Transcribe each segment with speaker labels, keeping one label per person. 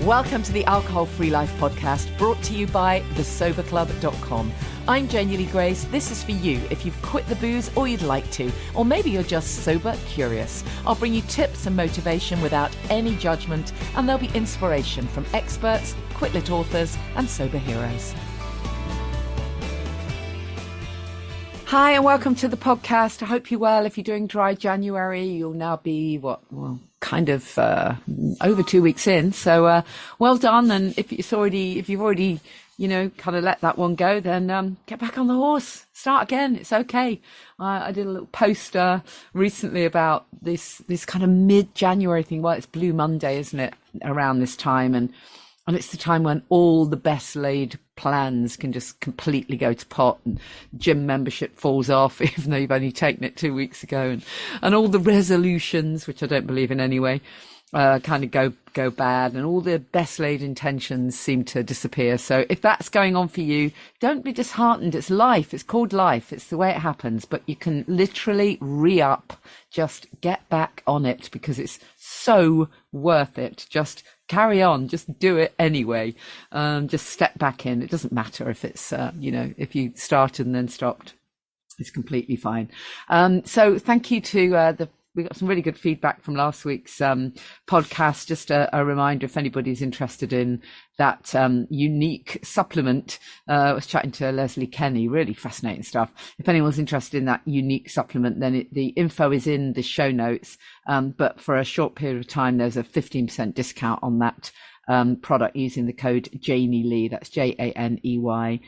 Speaker 1: Welcome to the Alcohol Free Life podcast, brought to you by thesoberclub.com. I'm Janey Grace. This is for you if you've quit the booze or you'd like to, or maybe you're just sober curious. I'll bring you tips and motivation without any judgment, and there'll be inspiration from experts, quit-lit authors, and sober heroes. Hi, and welcome to the podcast. I hope you're well. If you're doing dry January, you'll now be over 2 weeks in. So well done. And if you've already, kind of let that one go, then get back on the horse. Start again. It's okay. I did a little poster recently about this kind of mid-January thing. Well, it's Blue Monday, isn't it? Around this time, and it's the time when all the best laid plans can just completely go to pot, and gym membership falls off, even though you've only taken it 2 weeks ago, and all the resolutions, which I don't believe in anyway, kind of go bad, and all the best laid intentions seem to disappear. So if that's going on for you, don't be disheartened. It's life. It's called life. It's the way it happens. But you can literally re-up. Just get back on it, because it's so worth it. Just carry on. Just do it anyway. Just step back in. It doesn't matter if it's, if you started and then stopped. It's completely fine. So thank you to we got some really good feedback from last week's podcast. Just a reminder, if anybody's interested in that unique supplement, I was chatting to Leslie Kenny, really fascinating stuff. If anyone's interested in that unique supplement, then the info is in the show notes. But for a short period of time, there's a 15% discount on that product using the code Janey. That's JANEYLEE.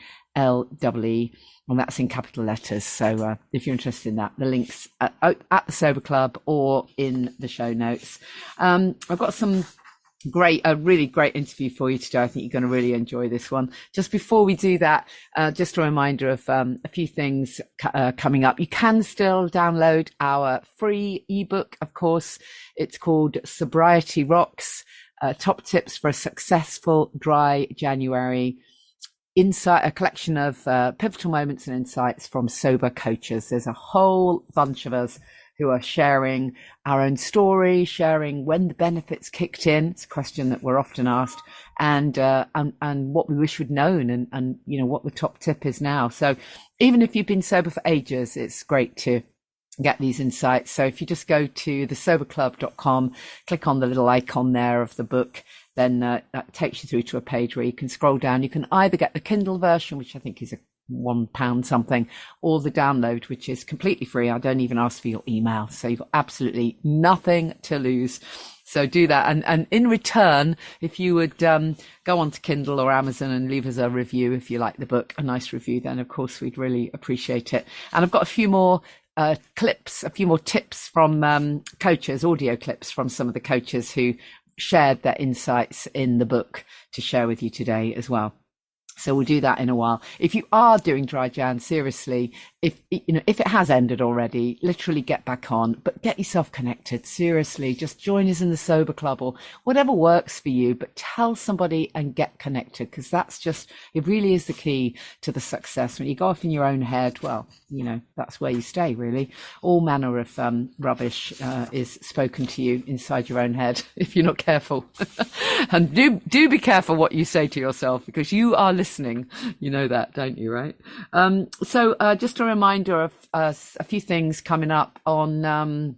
Speaker 1: And that's in capital letters. So if you're interested in that, the link's at the Sober Club or in the show notes. I've got a really great interview for you today. I think you're going to really enjoy this one. Just before we do that, just a reminder of a few things coming up. You can still download our free ebook, of course. It's called Sobriety Rocks, Top Tips for a Successful Dry January. A collection of pivotal moments and insights from sober coaches. There's a whole bunch of us who are sharing our own story, sharing when the benefits kicked in. It's a question that we're often asked, and what we wish we'd known, and what the top tip is now. So even if you've been sober for ages, it's great to get these insights. So if you just go to thesoberclub.com, click on the little icon there of the book, then that takes you through to a page where you can scroll down. You can either get the Kindle version, which I think is £1 something, or the download, which is completely free. I don't even ask for your email. So you've got absolutely nothing to lose. So do that. And in return, if you would go on to Kindle or Amazon and leave us a review, if you like the book, a nice review, then of course we'd really appreciate it. And I've got a few more clips, a few more tips from coaches, audio clips from some of the coaches who shared their insights in the book to share with you today as well. So we'll do that in a while. If you are doing dry Jan, seriously, if it has ended already, literally get back on, but get yourself connected. Seriously, just join us in the Sober Club or whatever works for you, but tell somebody and get connected, because it really is the key to the success. When you go off in your own head, well, that's where you stay, really. All manner of rubbish is spoken to you inside your own head if you're not careful. And do be careful what you say to yourself, because you are listening. You know that, don't you, right? So just a reminder of a few things coming up on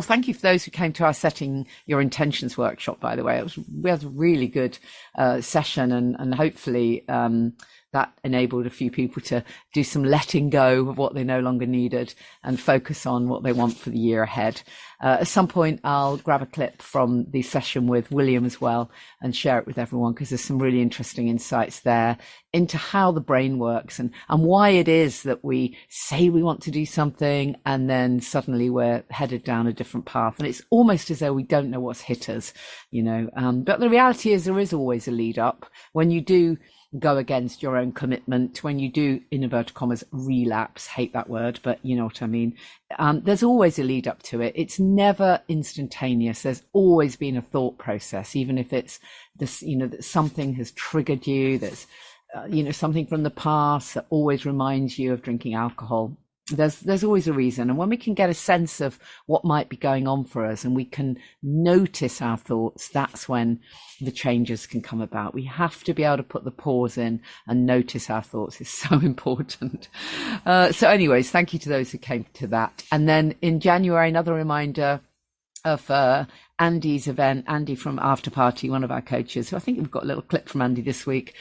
Speaker 1: thank you for those who came to our Setting Your Intentions workshop, by the way. We had a really good session, and hopefully that enabled a few people to do some letting go of what they no longer needed and focus on what they want for the year ahead. At some point, I'll grab a clip from the session with William as well and share it with everyone, because there's some really interesting insights there into how the brain works and why it is that we say we want to do something and then suddenly we're headed down a different path. And it's almost as though we don't know what's hit us, but the reality is there is always a lead up. When you do go against your own commitment, when you do, in inverted commas, relapse, hate that word, but you know what I mean, there's always a lead up to it. It's never instantaneous. There's always been a thought process, even if it's this, that something has triggered you, there's something from the past that always reminds you of drinking alcohol. There's always a reason. And when we can get a sense of what might be going on for us and we can notice our thoughts, that's when the changes can come about. We have to be able to put the pause in and notice our thoughts. Is so important. So anyways, thank you to those who came to that. And then in January, another reminder of Andy's event. Andy from After Party, one of our coaches, who I think we've got a little clip from Andy this week,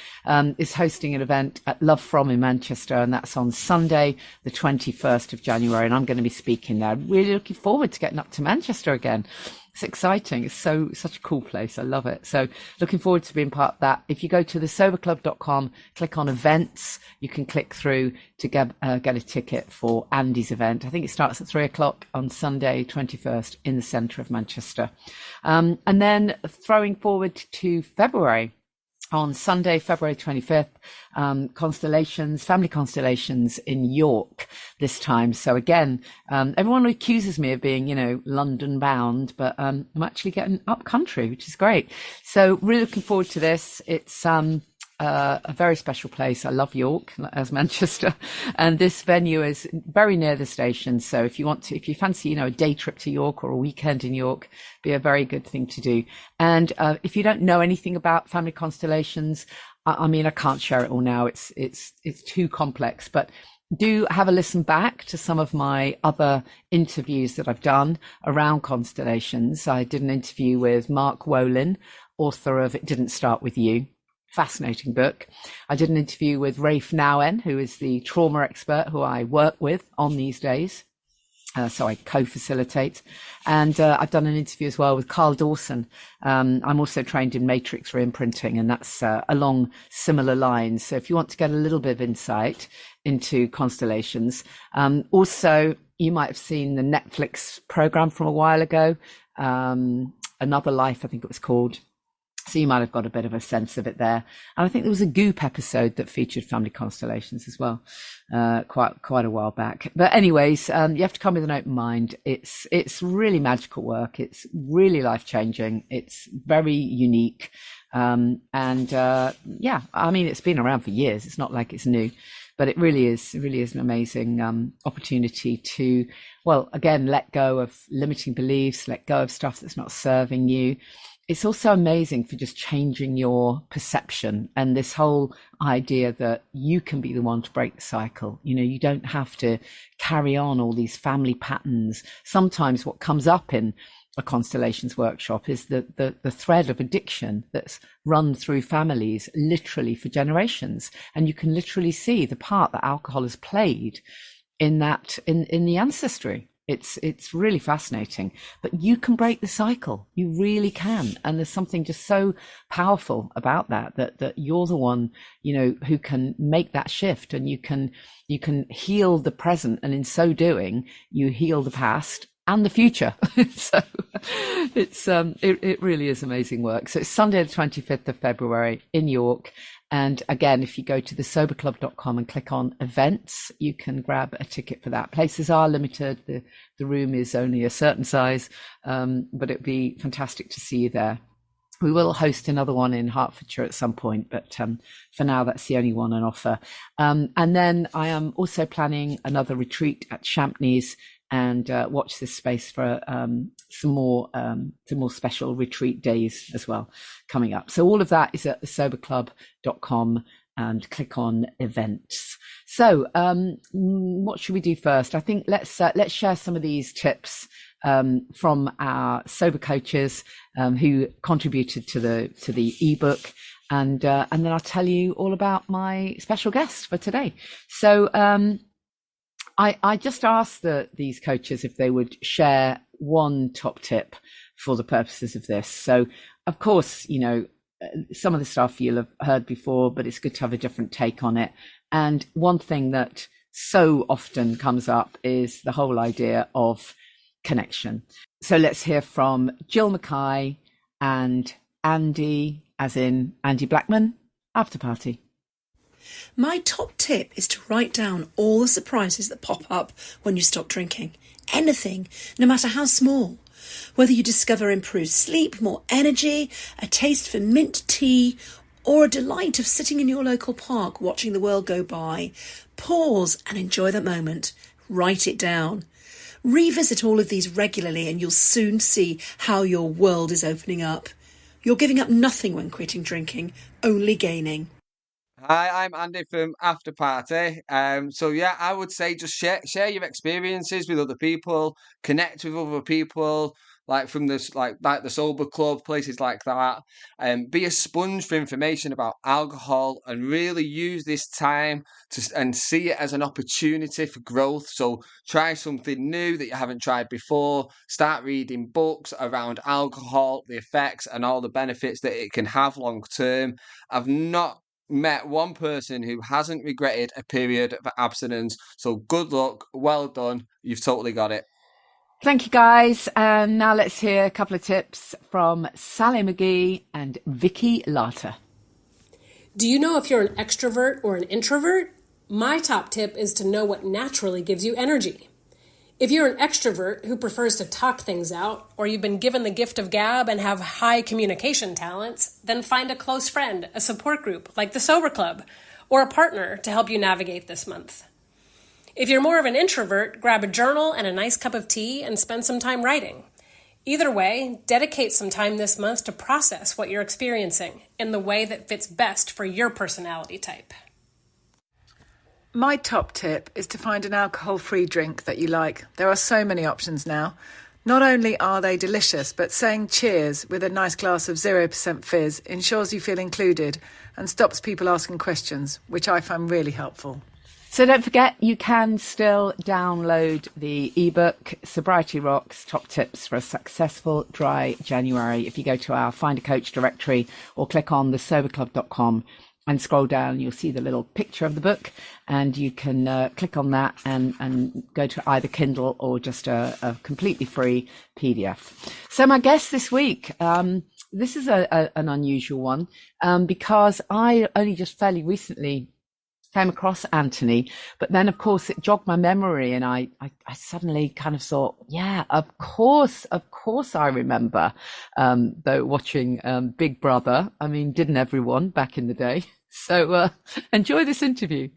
Speaker 1: is hosting an event at Love From in Manchester, and that's on Sunday, the 21st of January, and I'm going to be speaking there. Really looking forward to getting up to Manchester again. It's exciting. It's such a cool place. I love it. So looking forward to being part of that. If you go to thesoberclub.com, click on events, you can click through to get a ticket for Andy's event. I think it starts at 3:00 on Sunday, 21st in the centre of Manchester. And then throwing forward to February, on Sunday, February 25th, family constellations in York this time. So again, everyone accuses me of being, London bound, but I'm actually getting up country, which is great. So really looking forward to this. It's a very special place. I love York as Manchester, and this venue is very near the station. So if you fancy, a day trip to York or a weekend in York, be a very good thing to do. And if you don't know anything about family constellations, I can't share it all now. It's too complex, but do have a listen back to some of my other interviews that I've done around constellations. I did an interview with Mark Wolin, author of It Didn't Start With You. Fascinating book. I did an interview with Rafe Nowen, who is the trauma expert who I work with on these days. So I co-facilitate. And I've done an interview as well with Carl Dawson. I'm also trained in matrix reimprinting, and that's along similar lines. So if you want to get a little bit of insight into constellations, also you might have seen the Netflix program from a while ago, Another Life, I think it was called. So you might have got a bit of a sense of it there. And I think there was a Goop episode that featured family constellations as well, quite a while back. But anyways, you have to come with an open mind. It's really magical work. It's really life-changing. It's very unique. It's been around for years. It's not like it's new, but it really is an amazing opportunity to, again, let go of limiting beliefs, let go of stuff that's not serving you. It's also amazing for just changing your perception and this whole idea that you can be the one to break the cycle. You don't have to carry on all these family patterns. Sometimes what comes up in a constellations workshop is the thread of addiction that's run through families literally for generations. And you can literally see the part that alcohol has played in that, in the ancestry. It's really fascinating, but you can break the cycle. You really can. And there's something just so powerful about that you're the one, who can make that shift, and you can heal the present. And in so doing, you heal the past and the future. So it really is amazing work. So it's Sunday, the 25th of February in York. And again, if you go to thesoberclub.com and click on events, you can grab a ticket for that. Places are limited. The room is only a certain size, but it'd be fantastic to see you there. We will host another one in Hertfordshire at some point, but for now, that's the only one on offer. And then I am also planning another retreat at Champneys, and watch this space for some more special retreat days as well coming up. So all of that is at thesoberclub.com, and click on events. So what should we do first? I think let's share some of these tips from our sober coaches who contributed to the ebook, and then I'll tell you all about my special guest for today. So I just asked these coaches if they would share one top tip for the purposes of this. So, of course, some of the stuff you'll have heard before, but it's good to have a different take on it. And one thing that so often comes up is the whole idea of connection. So let's hear from Jill Mackay and Andy, as in Andy Blackman, After Party.
Speaker 2: My top tip is to write down all the surprises that pop up when you stop drinking. Anything, no matter how small. Whether you discover improved sleep, more energy, a taste for mint tea, or a delight of sitting in your local park watching the world go by, pause and enjoy that moment. Write it down. Revisit all of these regularly and you'll soon see how your world is opening up. You're giving up nothing when quitting drinking, only gaining.
Speaker 3: Hi, I'm Andy from After Party. So yeah, I would say just share your experiences with other people, connect with other people, like from this like the sober club, places like that. Be a sponge for information about alcohol and really use this time and see it as an opportunity for growth. So try something new that you haven't tried before. Start reading books around alcohol, the effects and all the benefits that it can have long term. I've not met one person who hasn't regretted a period of abstinence. So good luck, well done. You've totally got it.
Speaker 1: Thank you, guys. And now let's hear a couple of tips from Sally McGee and Vicky Larter.
Speaker 4: Do you know if you're an extrovert or an introvert? My top tip is to know what naturally gives you energy. If you're an extrovert who prefers to talk things out, or you've been given the gift of gab and have high communication talents, then find a close friend, a support group like the Sober Club, or a partner to help you navigate this month. If you're more of an introvert, grab a journal and a nice cup of tea and spend some time writing. Either way, dedicate some time this month to process what you're experiencing in the way that fits best for your personality type.
Speaker 5: My top tip is to find an alcohol-free drink that you like. There are so many options now. Not only are they delicious, but saying cheers with a nice glass of 0% fizz ensures you feel included and stops people asking questions, which I find really helpful.
Speaker 1: So don't forget, you can still download the ebook Sobriety Rocks Top Tips for a Successful Dry January if you go to our Find a Coach directory or click on thesoberclub.com and scroll down. You'll see the little picture of the book and you can click on that and go to either Kindle or just a completely free PDF. So my guest this week, this is an unusual one because I only just fairly recently came across Anthony, but then of course it jogged my memory and I suddenly kind of thought, yeah, of course I remember though watching Big Brother. I mean, didn't everyone back in the day? So enjoy this interview.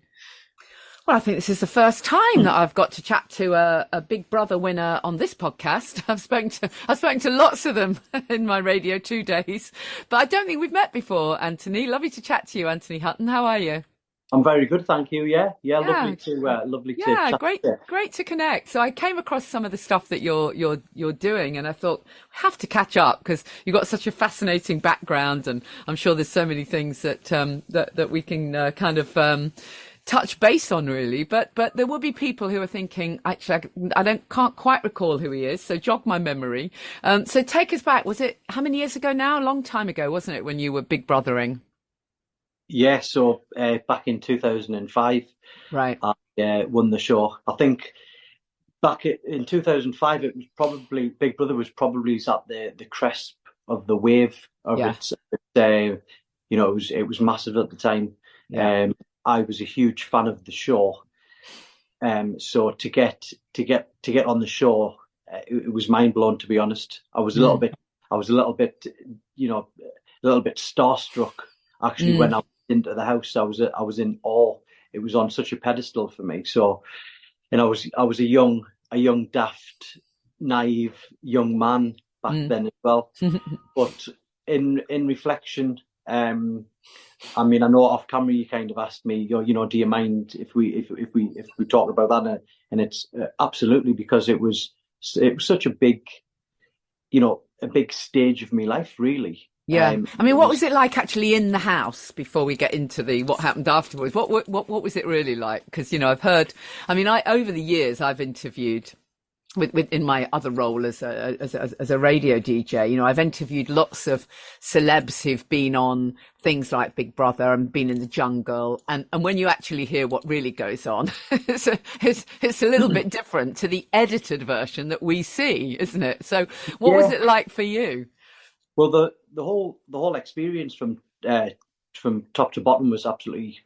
Speaker 1: Well, I think this is the first time that I've got to chat to a Big Brother winner on this podcast. I've spoken to lots of them in my Radio 2 days, but I don't think we've met before, Anthony. Lovely to chat to you, Anthony Hutton. How are you?
Speaker 6: I'm very good, thank you. Yeah, lovely to chat.
Speaker 1: Great to connect. So I came across some of the stuff that you're doing, and I thought we have to catch up because you've got such a fascinating background, and I'm sure there's so many things that that we can kind of touch base on, really. But there will be people who are thinking, actually, can't quite recall who he is. So jog my memory. So take us back. Was it how many years ago now? A long time ago, wasn't it, when you were Big Brothering?
Speaker 6: Yeah, so back in 2005,
Speaker 1: right,
Speaker 6: I won the show. I think back in 2005, it was probably Big Brother was probably at the crest of the wave of it. It was massive at the time.
Speaker 1: Yeah.
Speaker 6: I was a huge fan of the show. So to get on the show, it was mind blown, to be honest. I was a little bit starstruck actually when I went into the house. I was in awe. It was on such a pedestal for me. So, and I was a young, daft, naive young man back then as well. But in reflection, I mean, I know off camera you kind of asked me, do you mind if we talk about that? And it's absolutely, because it was such a big, a big stage of my life, really.
Speaker 1: Yeah. I mean, what was it like actually in the house before we get into what happened afterwards? What was it really like? Because, I've heard, over the years I've interviewed in my other role as a radio DJ, I've interviewed lots of celebs who've been on things like Big Brother and been in the jungle. And when you actually hear what really goes on, it's a little bit different to the edited version that we see, isn't it? So what was it like for you?
Speaker 6: Well, the whole experience from top to bottom was absolutely,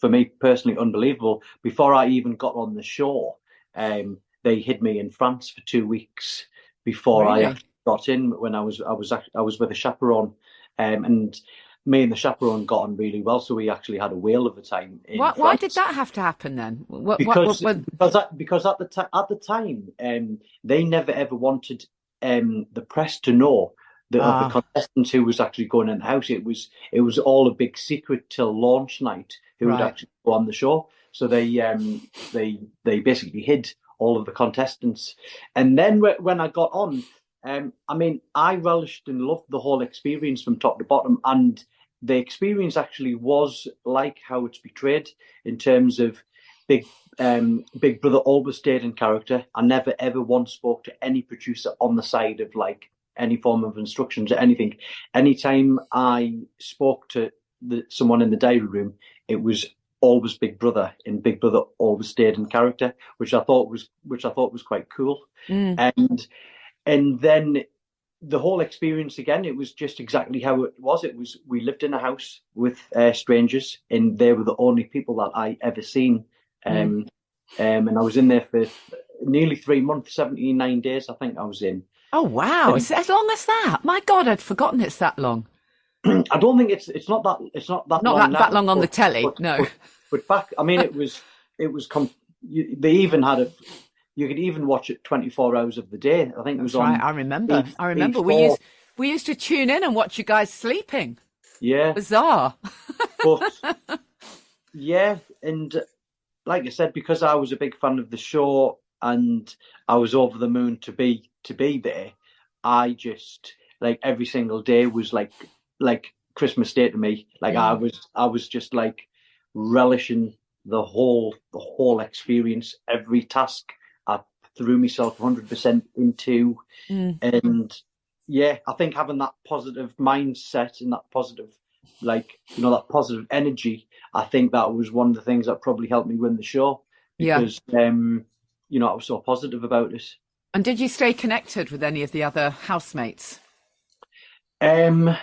Speaker 6: for me personally, unbelievable. Before I even got on the show, they hid me in France for 2 weeks before I actually got in. When I was with a chaperone, and me and the chaperone got on really well, so we actually had a whale of a time in
Speaker 1: Why did
Speaker 6: France.
Speaker 1: that have to happen then?
Speaker 6: Because at the time, they never ever wanted the press to know of the contestants who was actually going in the house. It was all a big secret till launch night who would
Speaker 1: Right.
Speaker 6: actually go on the show. So they basically hid all of the contestants. And then when I got on, I mean, I relished and loved the whole experience from top to bottom, and the experience actually was like how it's portrayed in terms of Big Brother always stayed in character. I never ever once spoke to any producer on the side of like any form of instructions or anything. Anytime I spoke to someone in the diary room, it was always Big Brother, and Big Brother always stayed in character, which I thought was quite cool. And then the whole experience again, it was just exactly how it was. We lived in a house with strangers, and they were the only people that I ever seen. And I was in there for nearly 3 months, 79 days, I think I was in.
Speaker 1: Oh wow! Is it as long as that? My God, I'd forgotten it's that long.
Speaker 6: I don't think it's not that long now,
Speaker 1: that long on the telly. No,
Speaker 6: but back, I mean, they even had you could even watch it 24 hours of the day. I think it was on.
Speaker 1: Right, I remember. We used to tune in and watch you guys sleeping.
Speaker 6: Yeah,
Speaker 1: bizarre.
Speaker 6: But yeah, and like I said, because I was a big fan of the show and I was over the moon to be there, I just like every single day was like Christmas Day to me. Like I was just like relishing the whole experience. Every task I threw myself 100% into, and yeah, I think having that positive mindset and that positive, that positive energy, I think that was one of the things that probably helped me win the show because I was so positive about it.
Speaker 1: And did you stay connected with any of the other housemates?
Speaker 6: I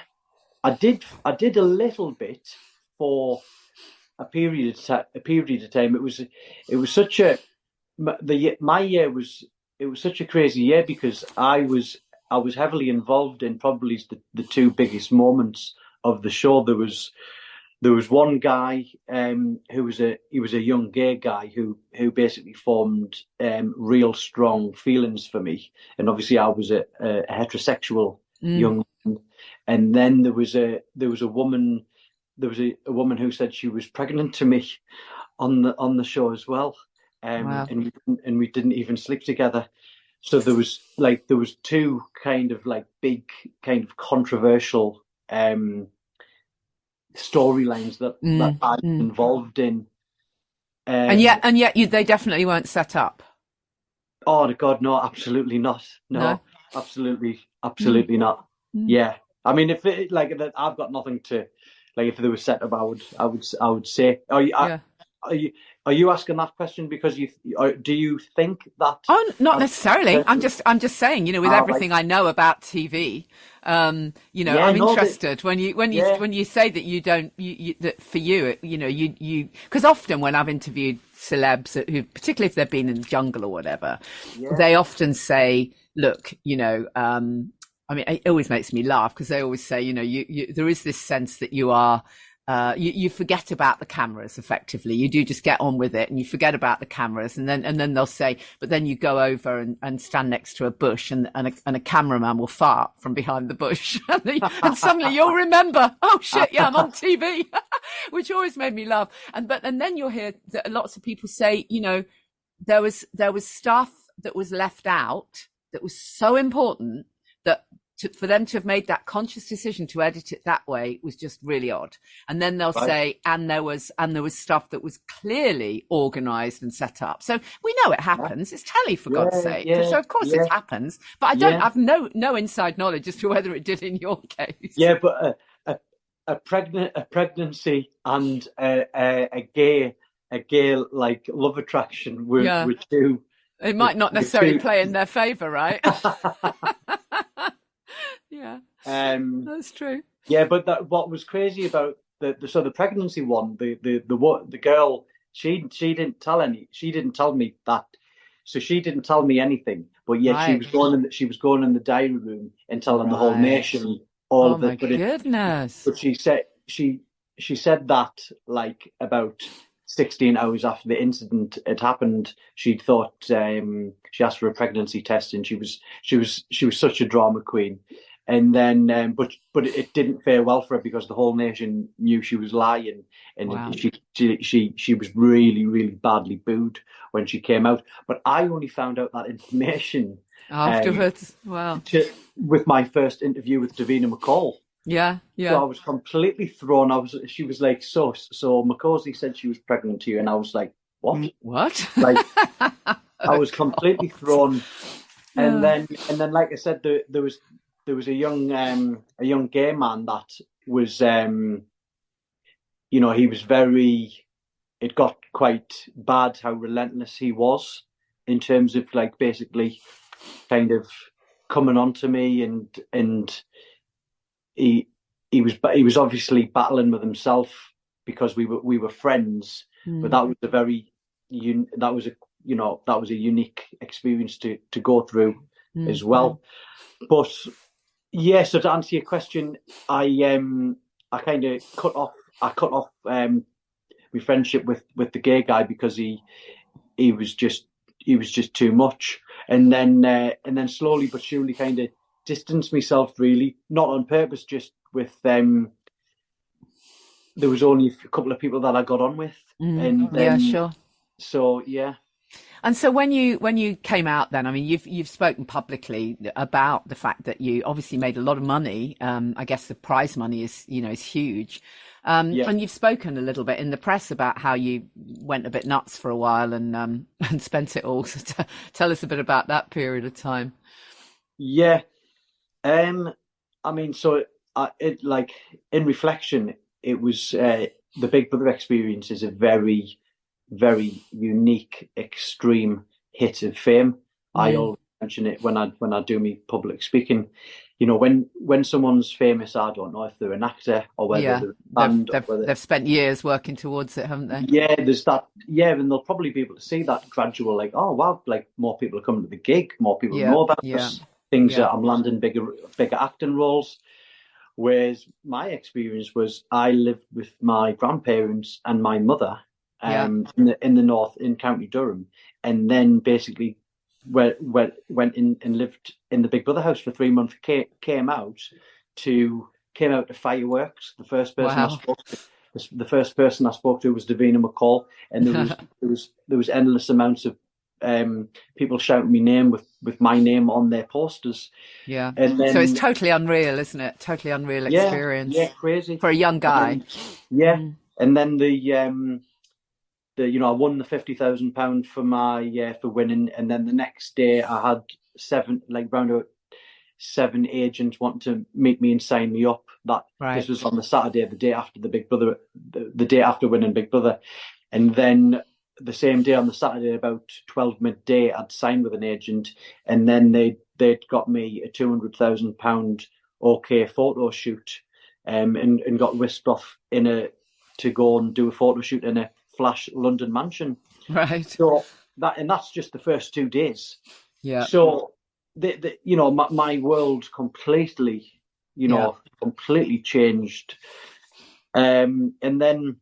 Speaker 6: did a little bit for a period of time. It was such a such a crazy year because I was heavily involved in probably the two biggest moments of the show. There was one guy who was a young gay guy who basically formed real strong feelings for me, and obviously I was a heterosexual young man. And then there was a woman who said she was pregnant to me on the show as well,
Speaker 1: wow.
Speaker 6: and we didn't even sleep together. So there was two kind of like big kind of controversial storylines that I was involved in,
Speaker 1: and yet they definitely weren't set up.
Speaker 6: Oh God, no, absolutely not. No? absolutely not. Yeah, I mean, if it, like I've got nothing to like. If they were set up, I would say. Are you asking that question because do you think that?
Speaker 1: Oh, not necessarily. I'm just saying. With everything I know about TV, I'm interested when you say that you don't. That for you, you because often when I've interviewed celebs who, particularly if they've been in the jungle or whatever, they often say, "Look, I mean, it always makes me laugh because they always say, there is this sense that you are." You forget about the cameras effectively. You do just get on with it and you forget about the cameras. And then they'll say, but then you go over and stand next to a bush and a cameraman will fart from behind the bush. and suddenly you'll remember, oh shit, yeah, I'm on TV, which always made me laugh. And then you'll hear that lots of people say, there was stuff that was left out that was so important that for them to have made that conscious decision to edit it that way was just really odd. And then they'll say, and there was stuff that was clearly organised and set up. So we know it happens. It's telly, for God's sake. So of course it happens. But I have no inside knowledge as to whether it did in your case.
Speaker 6: Yeah, but a pregnancy and a gay like love attraction were two.
Speaker 1: It might not necessarily play in their favour, right? Yeah, that's true.
Speaker 6: Yeah, but what was crazy about the pregnancy one, the girl, she didn't tell me that, so she didn't tell me anything. But yet she was going in the diary room and telling the whole nation all of it.
Speaker 1: Oh my goodness!
Speaker 6: But she said she said that like about 16 hours after the incident had happened, she'd thought she asked for a pregnancy test, and she was such a drama queen. And then, but it didn't fare well for her because the whole nation knew she was lying, and
Speaker 1: Wow.
Speaker 6: she was really, really badly booed when she came out. But I only found out that information
Speaker 1: Afterwards. Wow.
Speaker 6: with my first interview with Davina McCall.
Speaker 1: Yeah.
Speaker 6: So
Speaker 1: Yeah.
Speaker 6: I was completely thrown. She was like, so Macaulay said she was pregnant to you, and I was like, what?
Speaker 1: What?
Speaker 6: Like, I was completely thrown. And then, like I said, there was a young gay man that was, he was very. It got quite bad how relentless he was in terms of like basically kind of coming on to me, and he was obviously battling with himself because we were friends, but that was a unique experience to go through as well. But yeah, so to answer your question, I kind of cut off my friendship with the gay guy because he was just too much, and then slowly but surely kind of distanced myself, really, not on purpose, just with there was only a couple of people that I got on with, and
Speaker 1: Yeah, sure.
Speaker 6: So yeah.
Speaker 1: And so when you came out, then, I mean, you've spoken publicly about the fact that you obviously made a lot of money. I guess the prize money is huge. And you've spoken a little bit in the press about how you went a bit nuts for a while and spent it all. So tell us a bit about that period of time.
Speaker 6: Yeah. I mean, so like in reflection, it was the Big Brother experience is a very, very unique, extreme hit of fame. I always mention it when I do my public speaking. When someone's famous, I don't know if they're an actor or whether they're a band,
Speaker 1: they've spent years working towards it, haven't they?
Speaker 6: Yeah, there's that. Yeah, and they'll probably be able to see that gradual, like, oh wow, like more people are coming to the gig, more people know about us. Things that I'm landing bigger acting roles. Whereas my experience was I lived with my grandparents and my mother in the north in County Durham, and then basically went in and lived in the Big Brother house for 3 months. Came out to fireworks. The first person I spoke to was Davina McCall, and there was endless amounts of people shouting my name with my name on their posters.
Speaker 1: Yeah.
Speaker 6: And then,
Speaker 1: so it's totally unreal, isn't it? Totally unreal experience.
Speaker 6: Yeah, crazy.
Speaker 1: For a young guy.
Speaker 6: And then I won the £50,000 for winning, and then the next day I had round 7 agents wanting to meet me and sign me up. This was on the Saturday, the day after the Big Brother, the day after winning Big Brother, and then the same day on the Saturday about 12 midday, I'd signed with an agent, and then they'd got me a £200,000 OK photo shoot, and got whisked off to go and do a photo shoot in a flash London mansion.
Speaker 1: Right.
Speaker 6: So that's just the first 2 days.
Speaker 1: Yeah.
Speaker 6: So my world completely changed, and then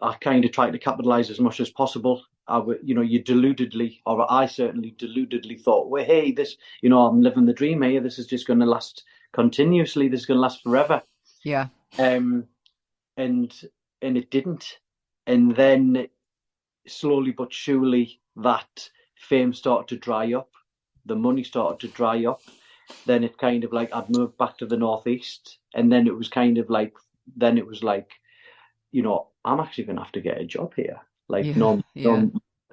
Speaker 6: I kind of tried to capitalize as much as possible. I certainly deludedly thought, well, hey, this, I'm living the dream here. This is just going to last continuously. This is going to last forever.
Speaker 1: Yeah.
Speaker 6: And it didn't. And then slowly but surely that fame started to dry up. The money started to dry up. Then it kind of like I'd moved back to the northeast, and then it was kind of like I'm actually going to have to get a job here. Like no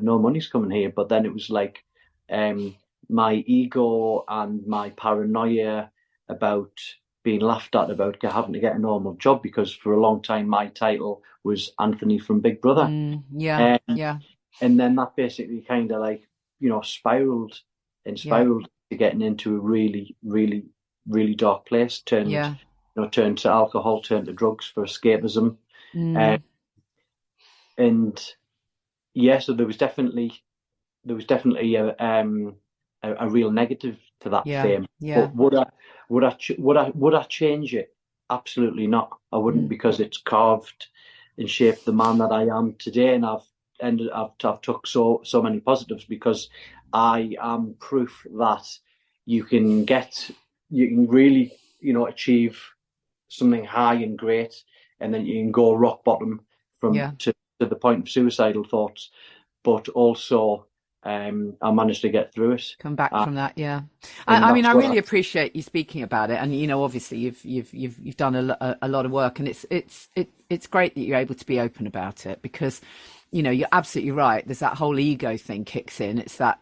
Speaker 6: money's coming here. But then it was like my ego and my paranoia about being laughed at about having to get a normal job, because for a long time my title was Anthony from Big Brother.
Speaker 1: And
Speaker 6: then that basically kind of like spiraled to getting into a really, really, really dark place. Turned to alcohol, turned to drugs for escapism. So there was definitely a real negative to that fame.
Speaker 1: Yeah.
Speaker 6: But would I change it? absolutely not. I wouldn't, because it's carved and shaped the man that I am today, and I've took so many positives, because I am proof that you can really, achieve something high and great, and then you can go rock bottom to the point of suicidal thoughts, but also I managed to get through it.
Speaker 1: Come back from that, yeah. I mean, I really appreciate you speaking about it, and obviously you've done a lot of work, and it's great that you're able to be open about it, because you're absolutely right. There's that whole ego thing kicks in. It's that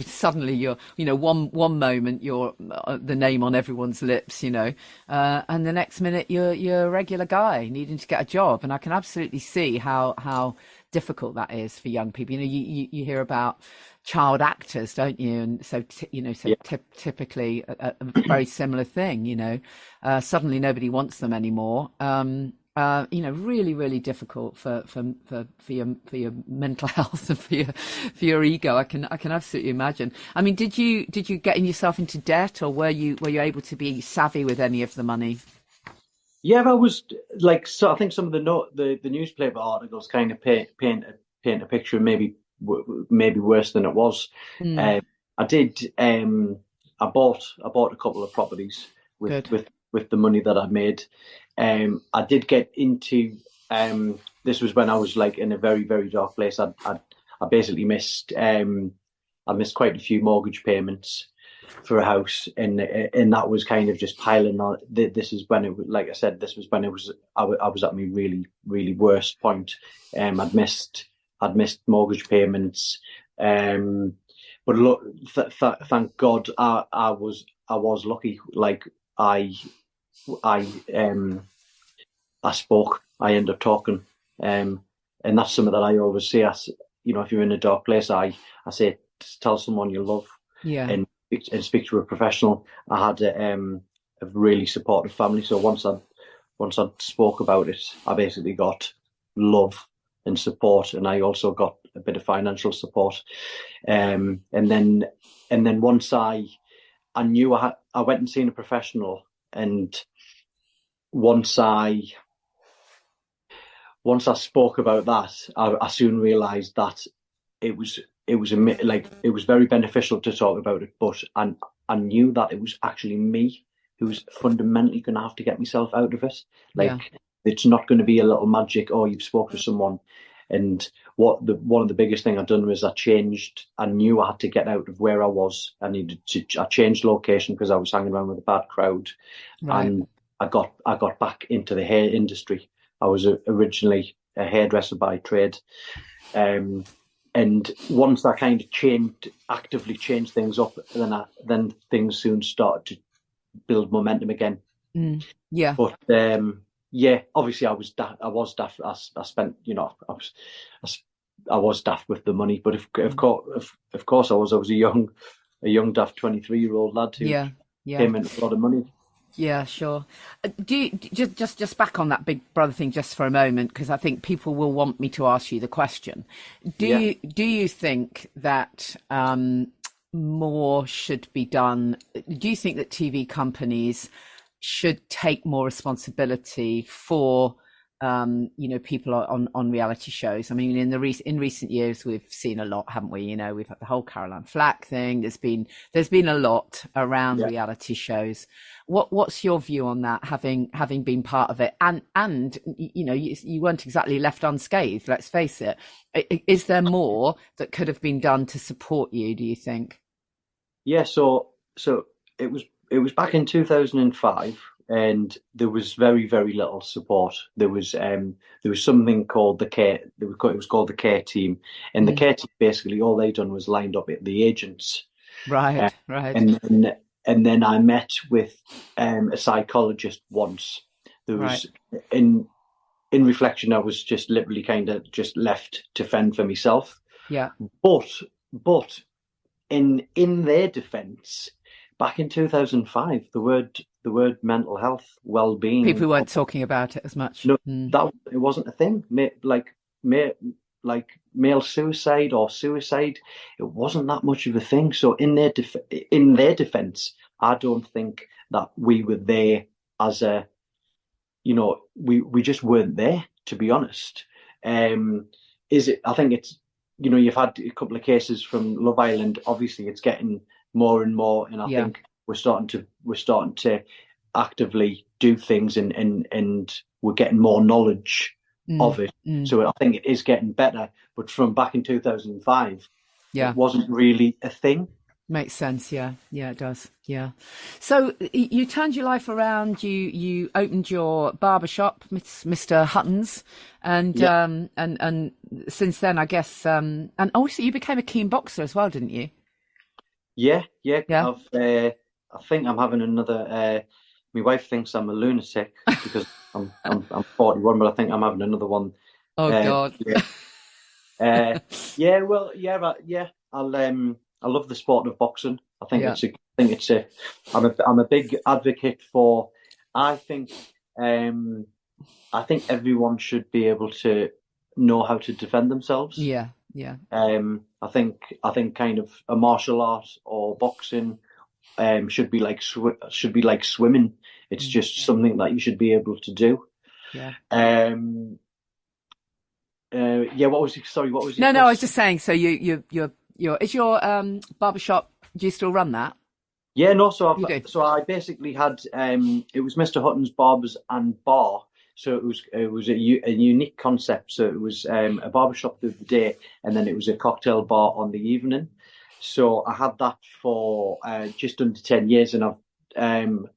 Speaker 1: suddenly you're one moment you're the name on everyone's lips, and the next minute you're a regular guy needing to get a job, and I can absolutely see how difficult that is for young people. You hear about child actors, don't you? And so typically a very similar thing. Suddenly nobody wants them anymore. Really, really difficult for your mental health and for your ego. I can absolutely imagine. I mean, did you get yourself into debt, or were you able to be savvy with any of the money?
Speaker 6: Yeah, I was so I think some of the newspaper articles kind of paint a picture maybe worse than it was. I did. I bought a couple of properties with the money that I made. I did get into. This was when I was in a very, very dark place. I basically missed. I missed quite a few mortgage payments for a house, and that was kind of just piling on. This is when it, like I said, this was when it was. I was at my really, really worst point. I'd missed mortgage payments. But look, thank God, I was lucky. I spoke. I ended up talking, and that's something that I always say. If you're in a dark place, I say, tell someone you love, and speak to a professional. I had a really supportive family, so once I spoke about it, I basically got love and support, and I also got a bit of financial support. And then once I knew I went and seen a professional, and once I spoke about that, I soon realised that it was very beneficial to talk about it, but I knew that it was actually me who was fundamentally going to have to get myself out of it. It's not going to be a little magic, or you've spoken to someone. And one of the biggest thing I've done was I knew I had to get out of where I was. I changed location because I was hanging around with a bad crowd. Right. And I got back into the hair industry. I was originally a hairdresser by trade. And once I kind of actively changed things up, then things soon started to build momentum again.
Speaker 1: Yeah.
Speaker 6: But obviously I was daft. I spent, I was daft with the money, but of course I was a young daft 23-year-old lad who came in with a lot of money.
Speaker 1: Yeah, sure. Do you, just back on that Big Brother thing just for a moment, because I think people will want me to ask you the question. Do you think that more should be done? Do you think that TV companies should take more responsibility for people on reality shows? I mean, in recent years, we've seen a lot, haven't we? We've had the whole Caroline Flack thing. There's been a lot around reality shows. What's your view on that? Having been part of it, and you weren't exactly left unscathed. Let's face it. Is there more that could have been done to support you, do you think?
Speaker 6: Yeah. So it was back in 2005. And there was very, very little support. There was something called the care. It was called the care team, and the care team, basically all they done was lined up the agents.
Speaker 1: Right.
Speaker 6: And then I met with a psychologist once. There was in reflection, I was just literally kind of just left to fend for myself.
Speaker 1: Yeah.
Speaker 6: But in their defence, back in 2005, the word mental health, well-being,
Speaker 1: people weren't talking about it as much.
Speaker 6: No, it wasn't a thing. Like male suicide or suicide, it wasn't that much of a thing. So in their defence, I don't think that we were there as a we just weren't there, to be honest. I think it's, you've had a couple of cases from Love Island. Obviously, it's getting more and more, and I think we're starting to actively do things, and we're getting more knowledge of it. So I think it is getting better. But from back in 2005, it wasn't really a thing.
Speaker 1: Makes sense. Yeah, it does. Yeah. So you turned your life around. You opened your barber shop, Mr. Hutton's, and since then, I guess, and also you became a keen boxer as well, didn't you?
Speaker 6: Yeah. I think I'm having another. My wife thinks I'm a lunatic because I'm 41, but I think I'm having another one.
Speaker 1: Oh God.
Speaker 6: I love the sport of boxing. I'm a big advocate for. I think everyone should be able to know how to defend themselves.
Speaker 1: Yeah.
Speaker 6: I think kind of a martial art or boxing should be like swimming. It's just something that you should be able to do.
Speaker 1: Yeah.
Speaker 6: What was your
Speaker 1: No,
Speaker 6: question?
Speaker 1: I was just saying. So is your barbershop? Do you still run that?
Speaker 6: Yeah, no. So I basically had it was Mr. Hutton's Barbers and Bar. So it was a unique concept. So it was a barbershop through the day, and then it was a cocktail bar on the evening. So I had that for just under 10 years, and I'm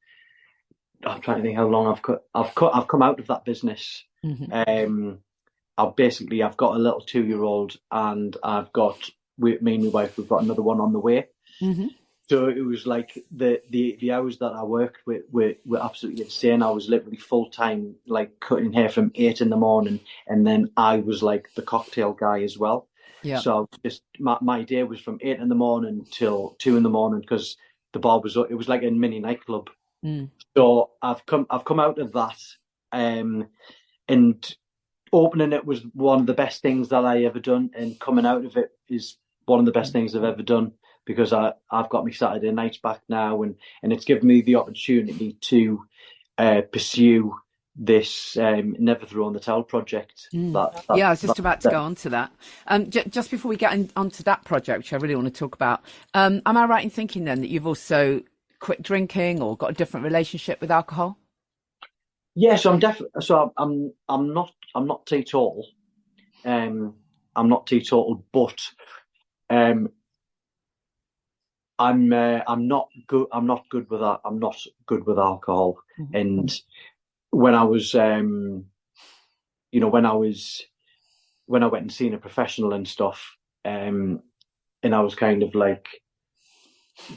Speaker 6: trying to think how long I've come out of that business.
Speaker 1: Mm-hmm.
Speaker 6: I've got a little 2-year-old, and me and my wife, we've got another one on the way.
Speaker 1: Mm-hmm.
Speaker 6: So it was like the hours that I worked were absolutely insane. I was literally full time, like cutting hair from 8 a.m, and then I was like the cocktail guy as well.
Speaker 1: Yeah.
Speaker 6: So I was just my day was from 8 a.m. till 2 a.m, because the bar it was like a mini nightclub. So I've come out of that, and opening it was one of the best things that I ever done, and coming out of it is one of the best things I've ever done, because I've got my Saturday nights back now, and it's given me the opportunity to pursue this Never Throw on the Towel project.
Speaker 1: I was just about to go on to that. Just before we get onto that project, which I really want to talk about, am I right in thinking then that you've also quit drinking or got a different relationship with alcohol?
Speaker 6: Yes, I'm definitely. So I'm not teetotal. I'm not teetotal, but I'm not good. I'm not good with that. I'm not good with alcohol. Mm-hmm. And when I was, when I went and seen a professional and stuff, and I was kind of like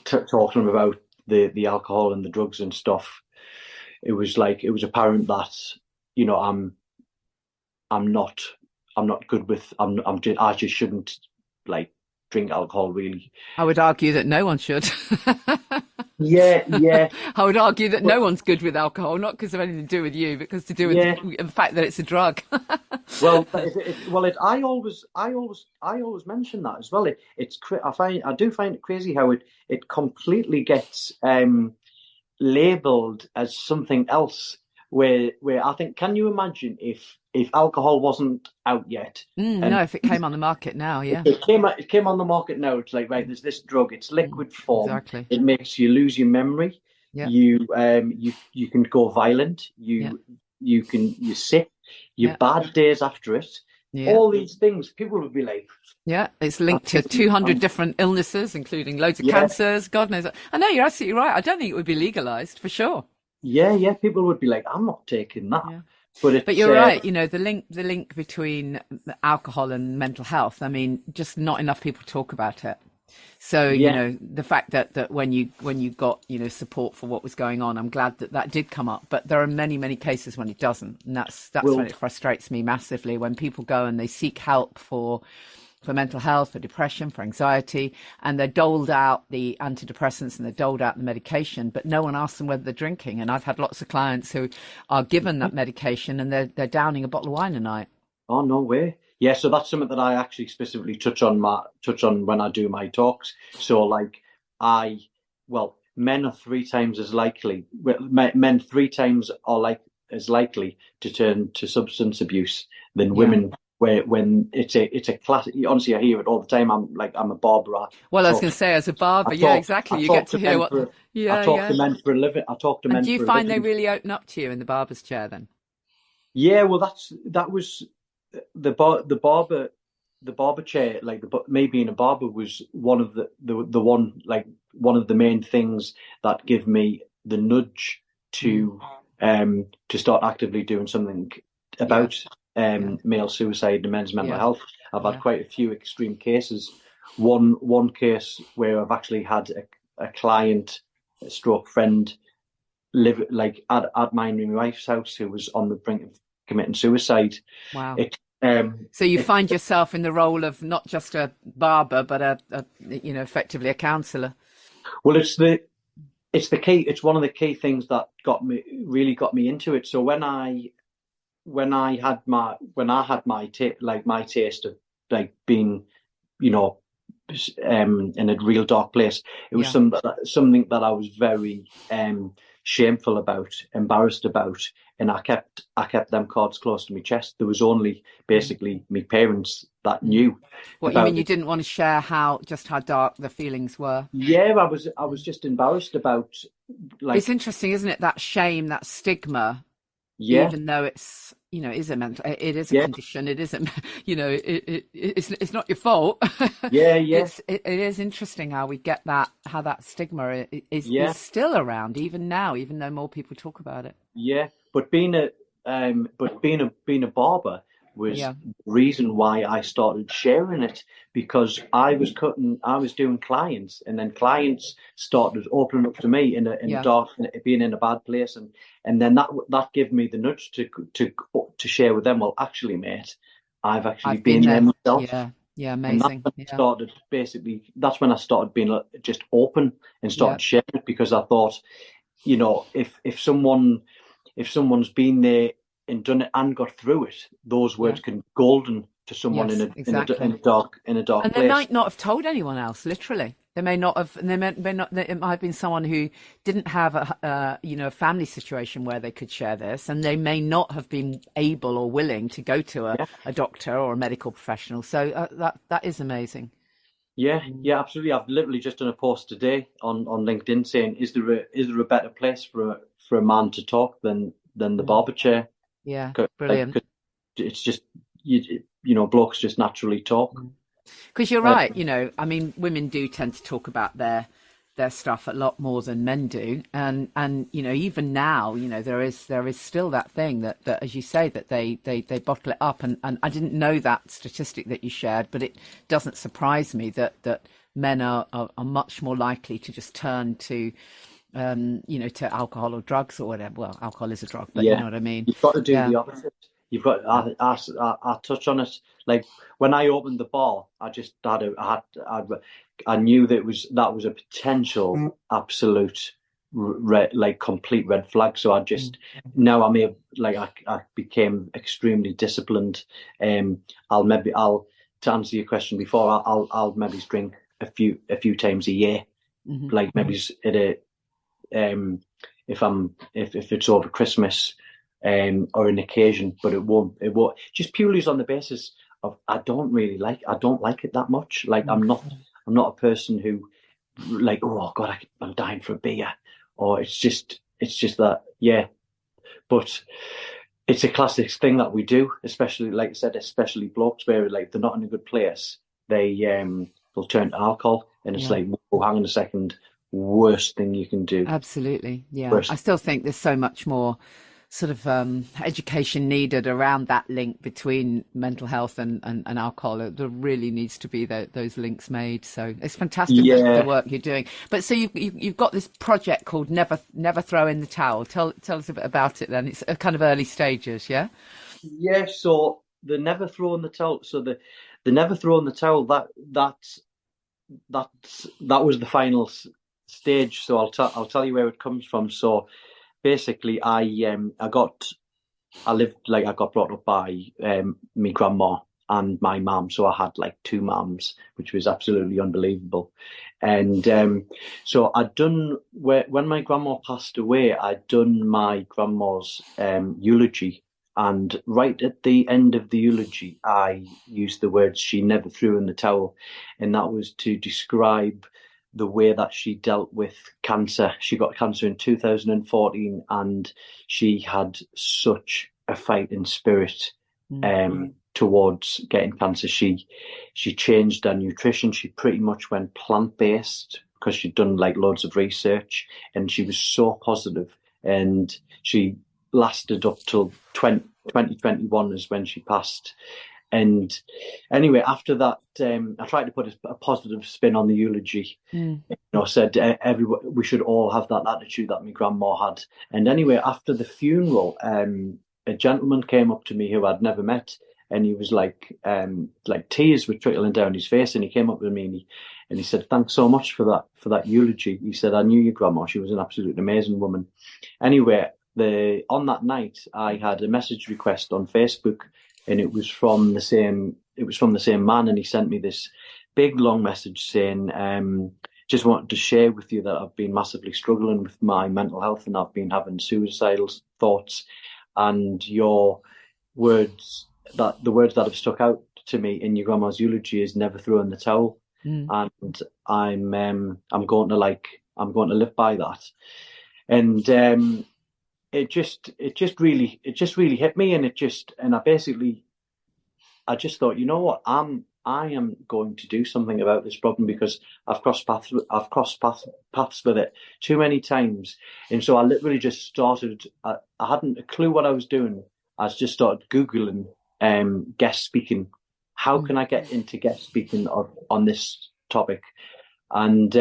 Speaker 6: talking to him about the alcohol and the drugs and stuff, it was apparent that, I'm not good with. I just shouldn't like drink alcohol, really.
Speaker 1: I would argue that no one should.
Speaker 6: Yeah.
Speaker 1: I would argue that no one's good with alcohol, not because of anything to do with you, but because to do with the fact that it's a drug.
Speaker 6: I always mention that as well. I do find it crazy how it completely gets labelled as something else. Where I think, can you imagine if alcohol wasn't out yet?
Speaker 1: No, if it came on the market now, yeah.
Speaker 6: It came on the market now. It's like, right, there's this drug. It's liquid form.
Speaker 1: Exactly.
Speaker 6: It makes you lose your memory. Yeah. You can go violent. You're sick. You're bad days after it. Yeah. All these things, people would be like,
Speaker 1: yeah, it's linked to 200 different illnesses, including loads of cancers. God knows. I know, you're absolutely right. I don't think it would be legalized for sure.
Speaker 6: Yeah, people would be like, I'm not taking that. Yeah.
Speaker 1: But you're right, the link between alcohol and mental health. I mean, just not enough people talk about it. So, the fact that when you got, support for what was going on, I'm glad that did come up. But there are many, many cases when it doesn't. And that's when it frustrates me massively, when people go and they seek help for mental health, for depression, for anxiety, and they're doled out the antidepressants and they're doled out the medication, but no one asks them whether they're drinking. And I've had lots of clients who are given that medication and they're downing a bottle of wine a night.
Speaker 6: Oh, no way. Yeah, so that's something that I actually specifically touch on when I do my talks. So men are 3 times as likely. Men 3 times are as likely to turn to substance abuse than
Speaker 1: Yeah.
Speaker 6: women. When it's a classic, honestly, I hear it all the time. I'm a barber.
Speaker 1: Well, I was going to say, as a barber, yeah, exactly. You get to hear what.
Speaker 6: I talk to men for a living. I talk to men
Speaker 1: And do you
Speaker 6: for a
Speaker 1: find they
Speaker 6: living.
Speaker 1: really open up to you in the barber's chair then?
Speaker 6: Yeah, well, that was the barber chair. Like me being a barber was one of one of the main things that give me the nudge to start actively doing something about male suicide and men's mental health. I've had quite a few extreme cases. One case where I've actually had a client, a stroke friend, live like at my wife's house who was on the brink of committing suicide.
Speaker 1: Wow. So you find yourself in the role of not just a barber, but a effectively a counsellor.
Speaker 6: Well, it's the key. It's one of the key things that really got me into it. So when I had my taste of like being, in a real dark place, it was something that I was very shameful about, embarrassed about, and I kept them cards close to my chest. There was only basically my parents that knew.
Speaker 1: What you mean? You didn't want to share how dark the feelings were?
Speaker 6: Yeah, I was just embarrassed about. Like,
Speaker 1: it's interesting, isn't it? That shame, that stigma.
Speaker 6: Yeah.
Speaker 1: Even though it's is a mental, it is a condition. It isn't, it's not your fault.
Speaker 6: Yeah.
Speaker 1: It is interesting how we get that, how that stigma is still around even now, even though more people talk about it.
Speaker 6: Yeah, but being a barber was the reason why I started sharing it, because I was doing clients, and then clients started opening up to me in a dark, being in a bad place, and then that gave me the nudge to share with them. Well, actually, mate, I've been there myself.
Speaker 1: Yeah, amazing.
Speaker 6: That's when I started being just open and started sharing it, because I thought, if someone's been there and done it and got through it, those words can be golden to someone in a dark
Speaker 1: and
Speaker 6: place.
Speaker 1: They might not have told anyone else. Literally, they may not have. It might have been someone who didn't have a family situation where they could share this, and they may not have been able or willing to go to a doctor or a medical professional. So that is amazing.
Speaker 6: Yeah, absolutely. I've literally just done a post today on LinkedIn saying, is there a better place for a man to talk than the barber chair?
Speaker 1: Yeah, brilliant.
Speaker 6: It's just blokes just naturally talk.
Speaker 1: Because you're right. Women do tend to talk about their stuff a lot more than men do, and even now, there is still that thing that as you say, that they bottle it up, and I didn't know that statistic that you shared, but it doesn't surprise me that men are much more likely to just turn to to alcohol or drugs or whatever. Well, alcohol is a drug, but you know what I mean.
Speaker 6: You've got to do the opposite. You've got. I touch on it. Like when I opened the bar, I just I knew that was a potential absolute complete red flag. So I just now I became extremely disciplined. I'll to answer your question before, I'll maybe drink a few times a year, like maybe at a if it's over Christmas or an occasion, but it won't just purely on the basis of I don't like it that much. Like I'm not a person who like, oh God, I'm dying for a beer, or it's just that but it's a classic thing that we do, especially like I said, especially blokes, where like they're not in a good place, they'll turn to alcohol, and it's like, whoa, hang on a second, worst thing you can do.
Speaker 1: Absolutely. I still think there's so much more sort of education needed around that link between mental health and alcohol. There really needs to be those links made. So it's fantastic the work you're doing. But so you've got this project called Never Throw in the Towel. Tell us a bit about it then. It's a kind of early stages, yeah?
Speaker 6: Yeah, so the Never Throw in the Towel. So the Never Throw in the Towel, that was the final stage. So I'll tell you where it comes from. So basically, I got brought up by my grandma and my mum. So I had like two mums, which was absolutely unbelievable. And so when my grandma passed away, I'd done my grandma's eulogy. And right at the end of the eulogy, I used the words "she never threw in the towel," and that was to describe the way that she dealt with cancer. She got cancer in 2014, and she had such a fighting spirit towards getting cancer. She changed her nutrition. She pretty much went plant-based because she'd done like loads of research, and she was so positive, and she lasted up till 2021 is when she passed. And anyway, after that, I tried to put a positive spin on the eulogy. Said we should all have that attitude that my grandma had. And anyway, after the funeral, a gentleman came up to me who I'd never met, and he was like tears were trickling down his face, and he came up to me and he said, "Thanks so much for that eulogy." He said, "I knew your grandma; she was an absolute amazing woman." Anyway, on that night, I had a message request on Facebook, and it was from the same man, and he sent me this big long message saying, "Just wanted to share with you that I've been massively struggling with my mental health, and I've been having suicidal thoughts, and the words that have stuck out to me in your grandma's eulogy is never throw in the towel." And I'm going to live by that. And it just really hit me, and I just thought, you know what, I am going to do something about this problem, because I've crossed paths with it too many times. And so I literally just started. I hadn't a clue what I was doing. I just started Googling guest speaking. How can I get into guest speaking on this topic? And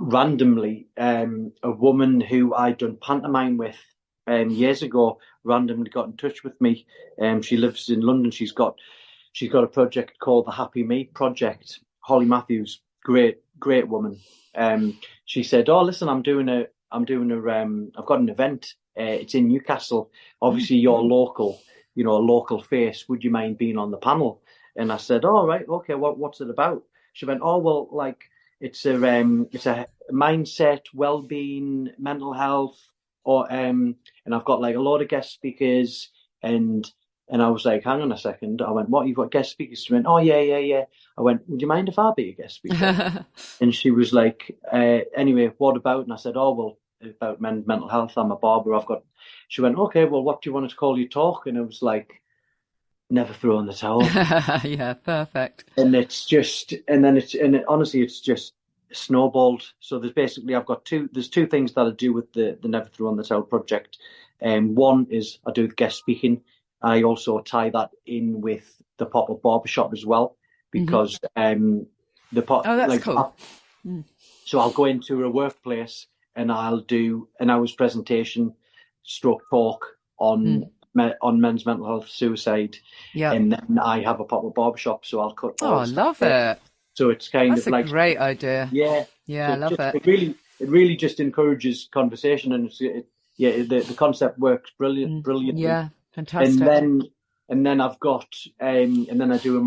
Speaker 6: randomly, a woman who I'd done pantomime with years ago randomly got in touch with me. She lives in London. She's got a project called the Happy Me Project. Holly Matthews, great woman. She said, "Oh, listen, I've got an event. It's in Newcastle. Obviously, you're local, a local face. Would you mind being on the panel?" And I said, "Oh, right, okay. What's it about?" She went, "Oh, well, like it's a mindset, well-being, mental health, and I've got like a lot of guest speakers." And I was like, "Hang on a second." I went, "What, you've got guest speakers?" She went, "Oh, yeah. I went, "Would you mind if I be a guest speaker?" And she was like, "Anyway, what about?" And I said, "Oh, well, about mental health. I'm a barber. She went, "Okay, well, what do you want us to call your talk?" And it was like, "Never throw in the towel."
Speaker 1: Yeah, perfect.
Speaker 6: And honestly, it's just snowballed. So there's two things that I do with the Never Throw in the Towel project. One is I do the guest speaking. I also tie that in with the pop-up barbershop as well, because
Speaker 1: that's cool.
Speaker 6: So I'll go into a workplace and I'll do an hour's presentation, stroke talk on men's mental health, suicide, and then I have a pop-up barbershop. So I'll cut.
Speaker 1: Oh, I love it.
Speaker 6: So it's kind
Speaker 1: That's
Speaker 6: of like
Speaker 1: a great idea.
Speaker 6: Yeah,
Speaker 1: I love it.
Speaker 6: It really just encourages conversation, and the concept works brilliantly.
Speaker 1: Yeah, fantastic.
Speaker 6: And then I've got and then I do a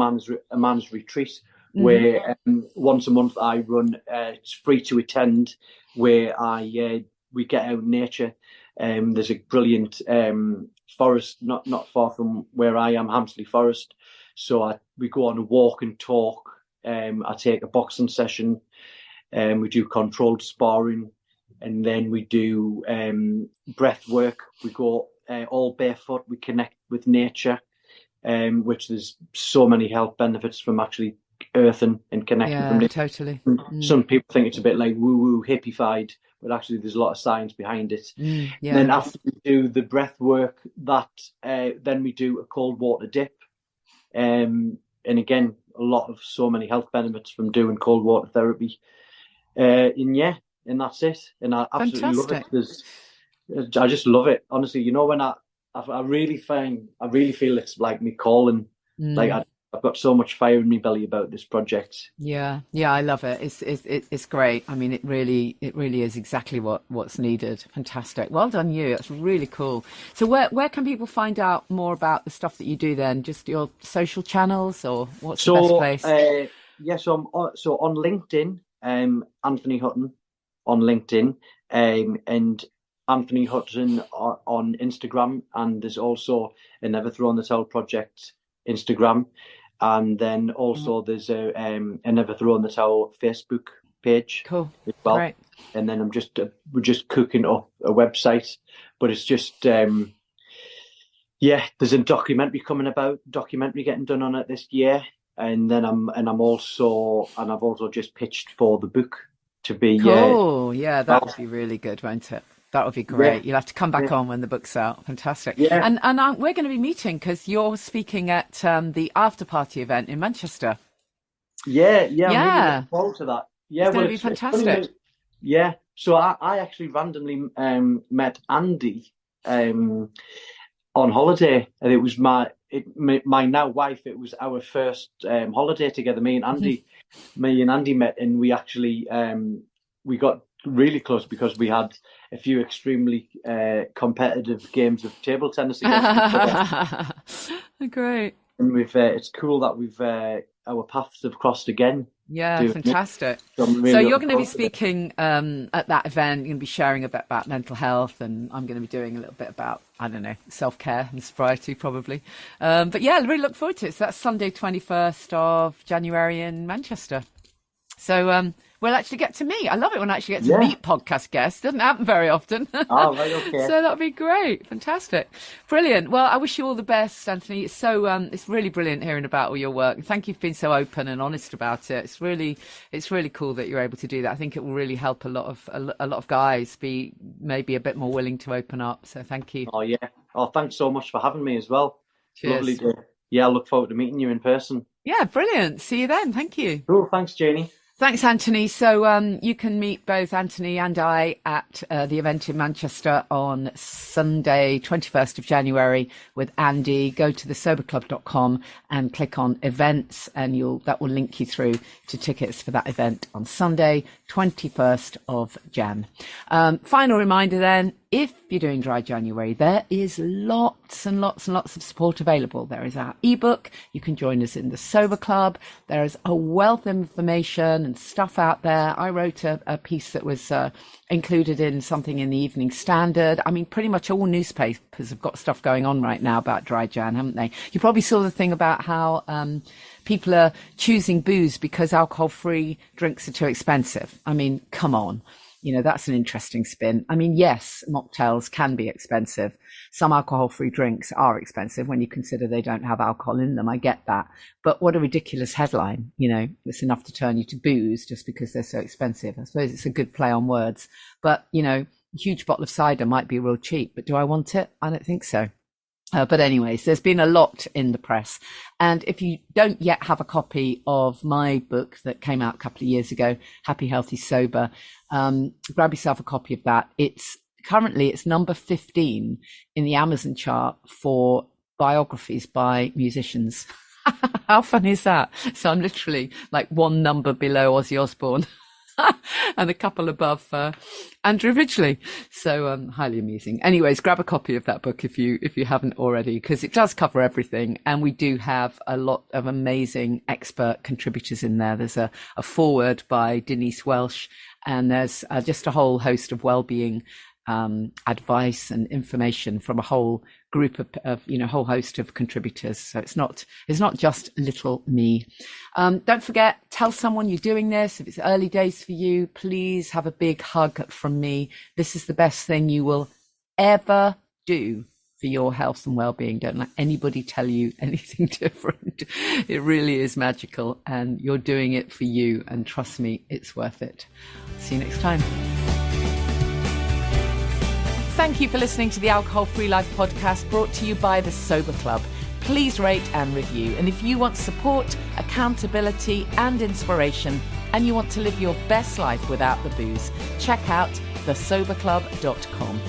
Speaker 6: man's retreat where once a month I run. It's free to attend, where we get out in nature. There's a brilliant forest not far from where I am, Hampsley Forest. So we go on a walk and talk. I take a boxing session. We do controlled sparring, and then we do breath work. We go all barefoot. We connect with nature, which there's so many health benefits from actually earthing and connecting from nature.
Speaker 1: Totally.
Speaker 6: Some people think it's a bit like woo-woo hippified, but actually there's a lot of science behind it. Then after we do the breath work, then we do a cold water dip. And again, so many health benefits from doing cold water therapy. And that's it. And I absolutely love it. I just love it. Honestly, when I really feel it's like me calling. Like I've got so much fire in my belly about this project.
Speaker 1: Yeah, I love it. It's great. I mean, it really is exactly what's needed. Fantastic. Well done, you. That's really cool. So where can people find out more about the stuff that you do then? Just your social channels, or what's the best place?
Speaker 6: So on LinkedIn, Anthony Hutton on LinkedIn, and Anthony Hutton on Instagram, and there's also a Never Throw in the Towel Project Instagram, and then also there's a Never Throw in the Towel Facebook page.
Speaker 1: Cool.
Speaker 6: As well.
Speaker 1: Great.
Speaker 6: And then we're just cooking up a website, but it's just there's a documentary getting done on it this year, and then I've also just pitched for the book to be
Speaker 1: cool. Yeah, that would be really good, won't it? That would be great.
Speaker 6: Yeah.
Speaker 1: You'll have to come back on when the book's out. Fantastic.
Speaker 6: Yeah.
Speaker 1: And we're going to be meeting because you're speaking at the after party event in Manchester.
Speaker 6: Yeah. I'm really looking forward to that. Yeah,
Speaker 1: it's going to be fantastic.
Speaker 6: Yeah. So I actually randomly met Andy on holiday, and it was my now wife. It was our first holiday together. Me and Andy met, and we actually we got really close because we had a few extremely competitive games of table tennis against each other.
Speaker 1: Great.
Speaker 6: And it's cool that our paths have crossed again.
Speaker 1: Yeah, fantastic.
Speaker 6: So
Speaker 1: you're going to be speaking at that event. You're going to be sharing a bit about mental health, and I'm going to be doing a little bit about, I don't know, self-care and sobriety probably. But yeah, I really look forward to it. So that's Sunday, 21st of January in Manchester. So we'll actually get to meet. I love it when I actually get to meet podcast guests. Doesn't happen very often.
Speaker 6: Oh, right, okay.
Speaker 1: So that'd be great. Fantastic. Brilliant. Well, I wish you all the best, Anthony. It's so it's really brilliant hearing about all your work. Thank you for being so open and honest about it. It's really cool that you're able to do that. I think it will really help a lot of guys be maybe a bit more willing to open up. So thank you.
Speaker 6: Oh yeah. Oh, thanks so much for having me as well.
Speaker 1: Cheers.
Speaker 6: Lovely day. Yeah, I look forward to meeting you in person.
Speaker 1: Yeah, brilliant. See you then. Thank you.
Speaker 6: Cool. Thanks, Janey.
Speaker 1: Thanks, Anthony. So you can meet both Anthony and I at the event in Manchester on Sunday, 21st of January with Andy. Go to thesoberclub.com and click on events, and that will link you through to tickets for that event on Sunday, 21st of Jan. Final reminder then, if you're doing Dry January, there is lots and lots and lots of support available. There is our ebook. You can join us in the Sober Club. There is a wealth of information and stuff out there. I wrote a piece that was included in something in the Evening Standard. I mean, pretty much all newspapers have got stuff going on right now about Dry Jan, haven't they? You probably saw the thing about how people are choosing booze because alcohol-free drinks are too expensive. I mean, come on. You know, that's an interesting spin. I mean, yes, mocktails can be expensive. Some alcohol-free drinks are expensive when you consider they don't have alcohol in them. I get that. But what a ridiculous headline. You know, it's enough to turn you to booze just because they're so expensive. I suppose it's a good play on words. But, you know, a huge bottle of cider might be real cheap. But do I want it? I don't think so. But anyways, there's been a lot in the press. And if you don't yet have a copy of my book that came out a couple of years ago, Happy, Healthy, Sober, grab yourself a copy of that. It's number 15 in the Amazon chart for biographies by musicians. How funny is that? So I'm literally like one number below Ozzy Osbourne. And a couple above Andrew Ridgeley. So highly amusing. Anyways, grab a copy of that book if you haven't already, because it does cover everything. And we do have a lot of amazing expert contributors in there. There's a foreword by Denise Welsh, and there's just a whole host of well-being advice and information from a whole group of whole host of contributors. So it's not just little me. Don't forget, tell someone you're doing this. If it's early days for you, please have a big hug from me. This is the best thing you will ever do for your health and well-being. Don't let anybody tell you anything different. It really is magical, and you're doing it for you. And trust me, it's worth it. See you next time. Thank you for listening to the Alcohol Free Life podcast, brought to you by the Sober Club. Please rate and review. And if you want support, accountability and inspiration, and you want to live your best life without the booze, check out thesoberclub.com.